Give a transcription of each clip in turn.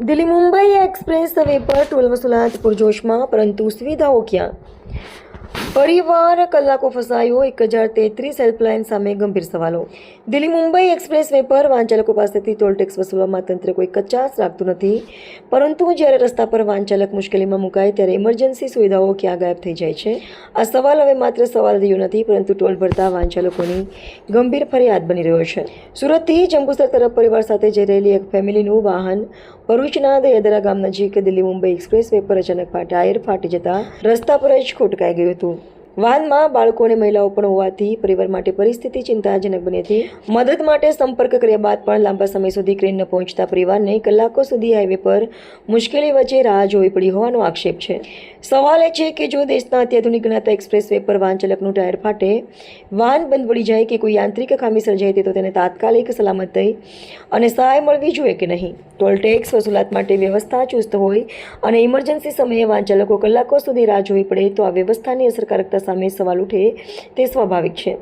Delhi Mumbai express way પર toll વસૂલાત પૂરજોશમાં, પરંતુ સુવિધાઓ ક્યાં? પરિવાર કલાકો ફસાયો, 1033 હેલ્પલાઇન સામે ગંભીર સવાલો. દિલ્હી મુંબઈ એક્સપ્રેસ વે પર વાહન ચાલકો પાસેથી ટોલ ટેક્સ વસૂલવામાં તંત્ર કોઈ કચાશ રાખતું નથી, પરંતુ જ્યારે રસ્તા પર વાહન ચાલક મુશ્કેલીમાં મુકાય ત્યારે ઇમરજન્સી સુવિધાઓ ક્યાં ગાયબ થઈ જાય છે? આ સવાલ હવે માત્ર સવાલ રહ્યો નથી, પરંતુ ટોલ ભરતા વાહન ચાલકોની ગંભીર ફરિયાદ બની રહ્યો છે. સુરતથી જંબુસર તરફ પરિવાર સાથે જઈ રહેલી એક ફેમિલીનું વાહન ભરૂચના દયાદરા ગામ નજીક દિલ્હી મુંબઈ એક્સપ્રેસ વે પર અચાનક ટાયર ફાટી જતા રસ્તા પર જ ખોટકાઈ ગયું હતું. વાહનમાં બાળકો અને મહિલાઓ પણ હોવાથી પરિવાર માટે પરિસ્થિતિ ચિંતાજનક બની હતી. મદદ માટે સંપર્ક કર્યા બાદ પણ લાંબા સમય સુધી ક્રેન ન પહોંચતા પરિવારને કલાકો સુધી હાઈવે પર મુશ્કેલી વચ્ચે રાહ જોવી પડી હોવાનો આક્ષેપ છે. સવાલ એ છે કે જો દેશના અત્યાધુનિક ગણાતા એક્સપ્રેસ વે પર વાહન ચાલકનું ટાયર ફાટે, વાહન બંધ પડી જાય કે કોઈ યાંત્રિક ખામી સર્જાય તો તેને તાત્કાલિક સલામતી અને સહાય મળવી જોઈએ કે નહીં? ટોલ ટેક્સ વસૂલાત માટે વ્યવસ્થા ચુસ્ત હોય અને ઇમરજન્સી સમયે વાહન ચાલકો કલાકો સુધી રાહ જોવી પડે તો આ વ્યવસ્થાની અસરકારકતા સામે સવાલ ઉઠે તે સ્વાભાવિક છે.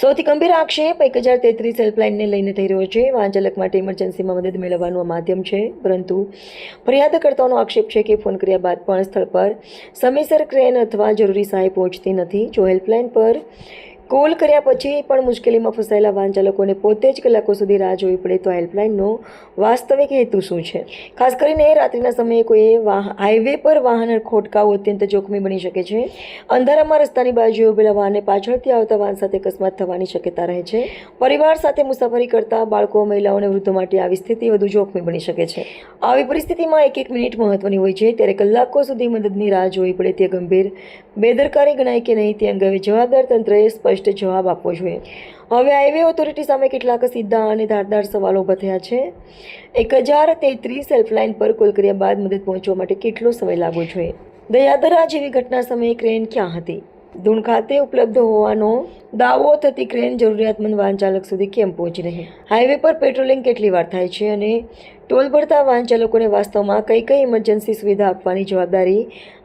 સૌથી ગંભીર આક્ષેપ 1033 હેલ્પલાઇનને લઈને થઈ રહ્યો છે. વાહન ચાલક માટે ઇમરજન્સીમાં મદદ મેળવવાનું આ માધ્યમ છે, પરંતુ ફરિયાદકર્તાઓનો આક્ષેપ છે કે ફોન કર્યા બાદ પણ સ્થળ પર સમયસર ક્રેન અથવા જરૂરી સહાય પહોંચતી નથી. જો હેલ્પલાઇન પર કોલ કર્યા પછી પણ મુશ્કેલીમાં ફસાયેલા વાહન ચાલકોને પોતે જ કલાકો સુધી રાહ જોવી પડે તો આ હેલ્પલાઇનનો વાસ્તવિક હેતુ શું છે? ખાસ કરીને રાત્રિના સમયે કોઈ હાઈવે પર વાહન ખોટકાવું અત્યંત જોખમી બની શકે છે. અંધારામાં રસ્તાની બાજુએ ઉભેલા વાહનને પાછળથી આવતા વાહન સાથે અકસ્માત થવાની શક્યતા રહે છે. પરિવાર સાથે મુસાફરી કરતા બાળકો, મહિલાઓ અને વૃદ્ધો માટે આવી સ્થિતિ વધુ જોખમી બની શકે છે. આવી પરિસ્થિતિમાં એક મિનિટ મહત્વની હોય છે, ત્યારે કલાકો સુધી મદદની રાહ જોવી પડે તે ગંભીર બેદરકારી ગણાય કે નહીં તે અંગે જવાબદાર તંત્રએ સ્પષ્ટ જવાબ આપવો જોઈએ. હવે હાઈવે ઓથોરિટી સામે કેટલાક સીધા અને ધારદાર સવાલો ઊભા થયા છે. 1033 હેલ્પલાઇન પર કોલ કર્યા બાદ મદદ પહોંચવા માટે કેટલો સમય લાગવો જોઈએ? દયાદરા જેવી ઘટના સમયે ક્રેન ક્યાં હતી? ધૂણ ખાતે ઉપલબ્ધ હોવાનો દાવો થતી ક્રેન જરૂરિયાતમંદ વાહન ચાલક સુધી કેમ પહોંચી નહીં? હાઈવે પર પેટ્રોલિંગ કેટલી વાર થાય છે અને ટોલ ભરતા વાહન ચાલકોને વાસ્તવમાં કઈ કઈ ઇમરજન્સી સુવિધા આપવાની જવાબદારી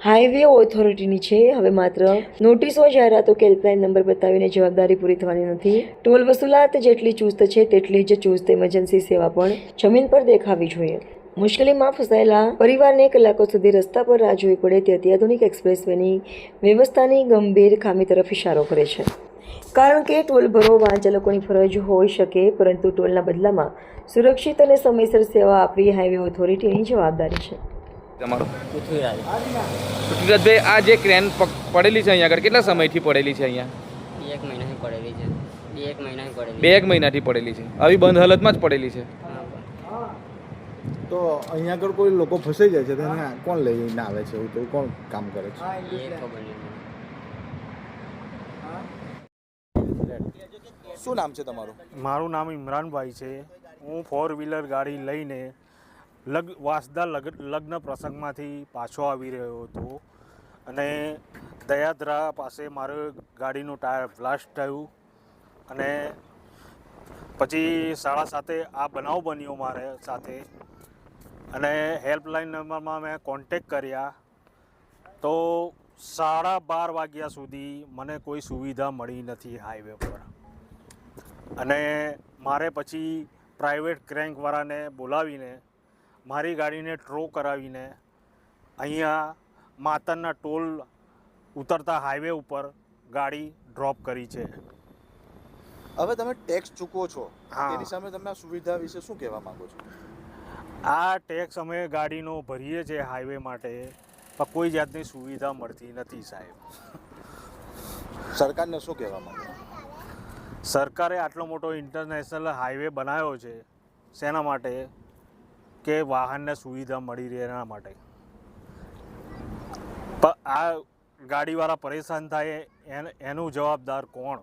હાઈવે ઓથોરિટીની છે? હવે માત્ર નોટિસો, જાહેરાતો કે હેલ્પલાઇન નંબર બતાવીને જવાબદારી પૂરી થવાની નથી. ટોલ વસૂલાત જેટલી ચુસ્ત છે તેટલી જ ચુસ્ત ઇમરજન્સી સેવા પણ જમીન પર દેખાવી જોઈએ. મુશ્કેલીમાં ફસાયેલા પરિવારને કલાકો સુધી રસ્તા પર રાહ જોવી પડે તે અત્યાધુનિક એક્સપ્રેસવેની વ્યવસ્થાની ગંભીર ખામી તરફ ઇશારો કરે છે. કારણ કે ટોલ ભરો વાહન ચાલકોની ફરજ હોઈ શકે, પરંતુ ટોલના બદલામાં સુરક્ષિત અને સમયસર સેવા આપવી હાઈવે ઓથોરિટીની જવાબદારી છે. તમારો પૃથ્વીરાજભાઈ, આ જે ક્રેન પડેલી છે અહીંયા આગળ કેટલા સમયથી પડેલી છે? અહીંયા 1 મહિનાથી પડેલી છે. 2 મહિનાથી પડેલી. 2 મહિનાથી પડેલી છે. આવી બંધ હાલતમાં જ પડેલી છે. તો અહીંયા આગળ કોઈ લોકો ફસાઈ જાય છે તો એને કોણ લઈને આવે છે? એવું તો કોણ કામ કરે છે? એ ખબર નહીં. શું નામ છે તમારું? મારું નામ ઇમરાનભાઈ છે. હું 4 વ્હીલર ગાડી લઈને વાંસદા લગ્ન પ્રસંગમાંથી પાછો આવી રહ્યો હતો અને દયાદરા પાસે મારો ગાડીનું ટાયર બ્લાસ્ટ થયું અને પછી 7:30 આ બનાવ બન્યો મારે સાથે અને હેલ્પલાઇન નંબરમાં મેં કોન્ટેક કર્યા તો 12:30 વાગ્યા સુધી મને કોઈ સુવિધા મળી નથી હાઈવે પર. અને મારે પછી પ્રાઇવેટ ક્રેન્કવાળાને બોલાવીને મારી ગાડીને ટ્રો કરાવીને અહીંયા માતરના ટોલ ઉતરતા હાઈવે ઉપર ગાડી ડ્રોપ કરી છે. હવે તમે ટેક્સ ચૂકવો છો, હા. તેની સામે તમે આ સુવિધા વિશે શું કહેવા માંગો છો? આ ટેક્સ અમે ગાડીનો ભરીએ છીએ હાઈવે માટે, પણ કોઈ જાતની સુવિધા મળતી નથી સાહેબ. સરકારને શું કહેવા માંગો? સરકારે આટલો મોટો ઇન્ટરનેશનલ હાઈવે બનાવ્યો છે શેના માટે? કે વાહનને સુવિધા મળી રહે એના માટે. પણ આ ગાડીવાળા પરેશાન થાય એનું જવાબદાર કોણ?